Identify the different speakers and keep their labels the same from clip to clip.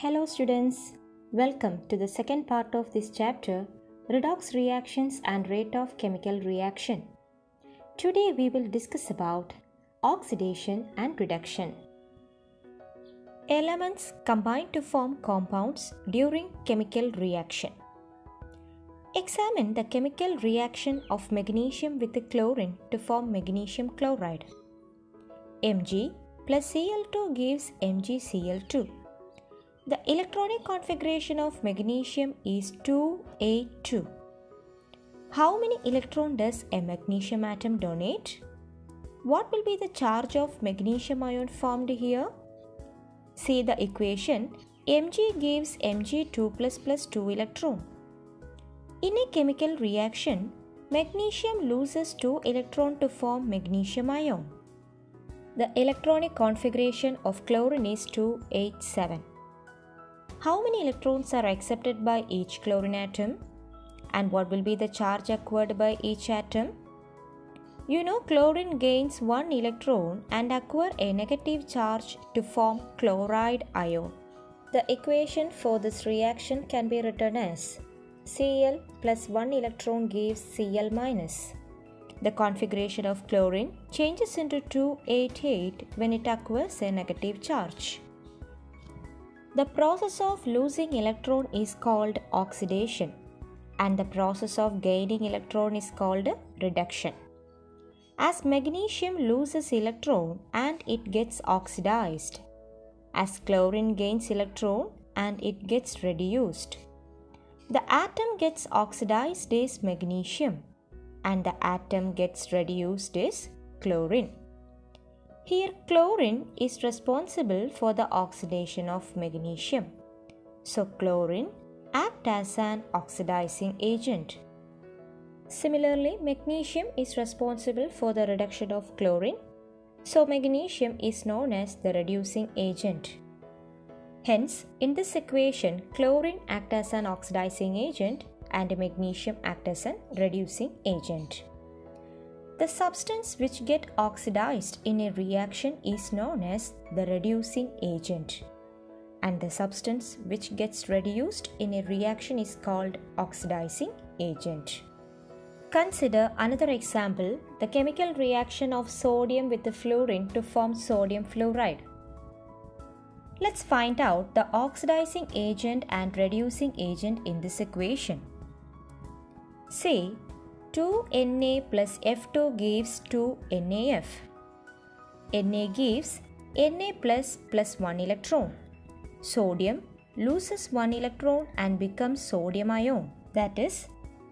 Speaker 1: Hello students, welcome to the second part of this chapter, Redox reactions and rate of chemical reaction. Today we will discuss about oxidation and reduction. Elements combine to form compounds during chemical reaction. Examine the chemical reaction of magnesium with chlorine to form magnesium chloride. Mg plus Cl2 gives MgCl2. The electronic configuration of magnesium is 2A2. How many electrons does a magnesium atom donate? What will be the charge of magnesium ion formed here? See the equation. Mg gives Mg2 2 electron. In a chemical reaction, magnesium loses 2 electrons to form magnesium ion. The electronic configuration of chlorine is 287. How many electrons are accepted by each chlorine atom? And what will be the charge acquired by each atom? You know chlorine gains 1 electron and acquire a negative charge to form chloride ion. The equation for this reaction can be written as Cl plus 1 electron gives Cl minus. The configuration of chlorine changes into 288 when it acquires a negative charge. The process of losing electron is called oxidation, and the process of gaining electron is called reduction. As magnesium loses electron and it gets oxidized, as chlorine gains electron and it gets reduced. The atom gets oxidized is magnesium, and the atom gets reduced is chlorine. Here, chlorine is responsible for the oxidation of magnesium. So, chlorine acts as an oxidizing agent. Similarly, magnesium is responsible for the reduction of chlorine. So, magnesium is known as the reducing agent. Hence, in this equation, chlorine acts as an oxidizing agent and magnesium acts as a reducing agent. The substance which gets oxidized in a reaction is known as the reducing agent, and the substance which gets reduced in a reaction is called oxidizing agent. Consider another example, the chemical reaction of sodium with the fluorine to form sodium fluoride. Let's find out the oxidizing agent and reducing agent in this equation. Say 2Na plus F2 gives 2NaF. Na gives Na plus 1 electron. Sodium loses 1 electron and becomes sodium ion. That is,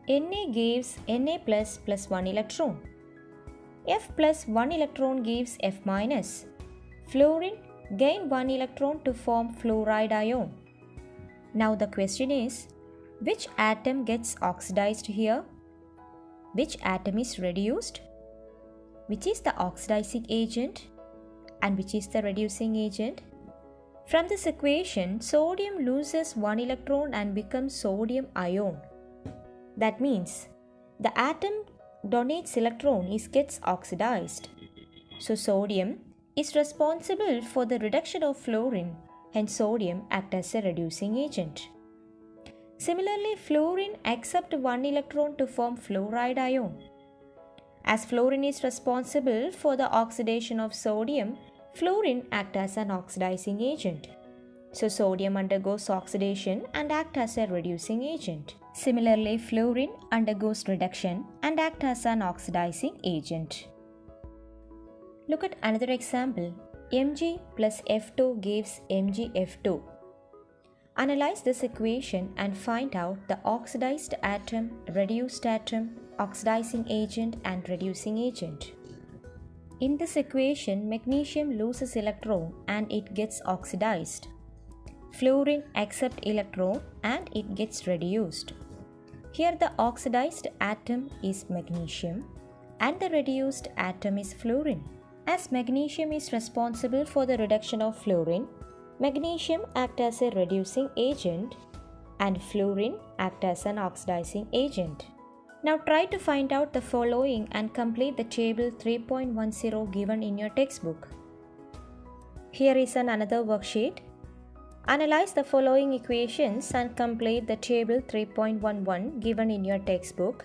Speaker 1: Na gives Na plus 1 electron. F plus 1 electron gives F minus. Fluorine gain 1 electron to form fluoride ion. Now the question is, which atom gets oxidized here? Which atom is reduced? Which is the oxidizing agent? And which is the reducing agent? From this equation, sodium loses 1 electron and becomes sodium ion. That means the atom donates electron gets oxidized. So sodium is responsible for the reduction of fluorine, hence sodium acts as a reducing agent. Similarly, fluorine accepts 1 electron to form fluoride ion. As fluorine is responsible for the oxidation of sodium, fluorine acts as an oxidizing agent. So, sodium undergoes oxidation and acts as a reducing agent. Similarly, fluorine undergoes reduction and acts as an oxidizing agent. Look at another example. Mg plus F2 gives MgF2. Analyze this equation and find out the oxidized atom, reduced atom, oxidizing agent and reducing agent. In this equation, magnesium loses electron and it gets oxidized. Fluorine accepts electron and it gets reduced. Here the oxidized atom is magnesium and the reduced atom is fluorine. As magnesium is responsible for the reduction of fluorine, magnesium acts as a reducing agent and fluorine acts as an oxidizing agent. Now try to find out the following and complete the table 3.10 given in your textbook. Here is another worksheet. Analyze the following equations and complete the table 3.11 given in your textbook.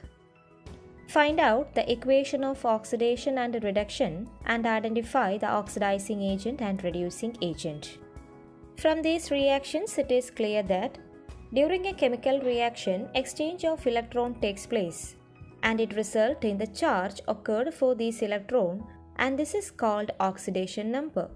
Speaker 1: Find out the equation of oxidation and reduction and identify the oxidizing agent and reducing agent. From these reactions, it is clear that during a chemical reaction, exchange of electron takes place and it results in the charge occurred for this electron, and this is called oxidation number.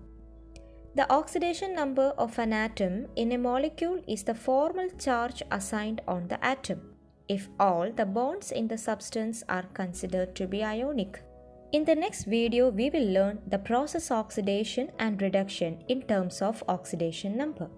Speaker 1: The oxidation number of an atom in a molecule is the formal charge assigned on the atom if all the bonds in the substance are considered to be ionic. In the next video, we will learn the process oxidation and reduction in terms of oxidation number.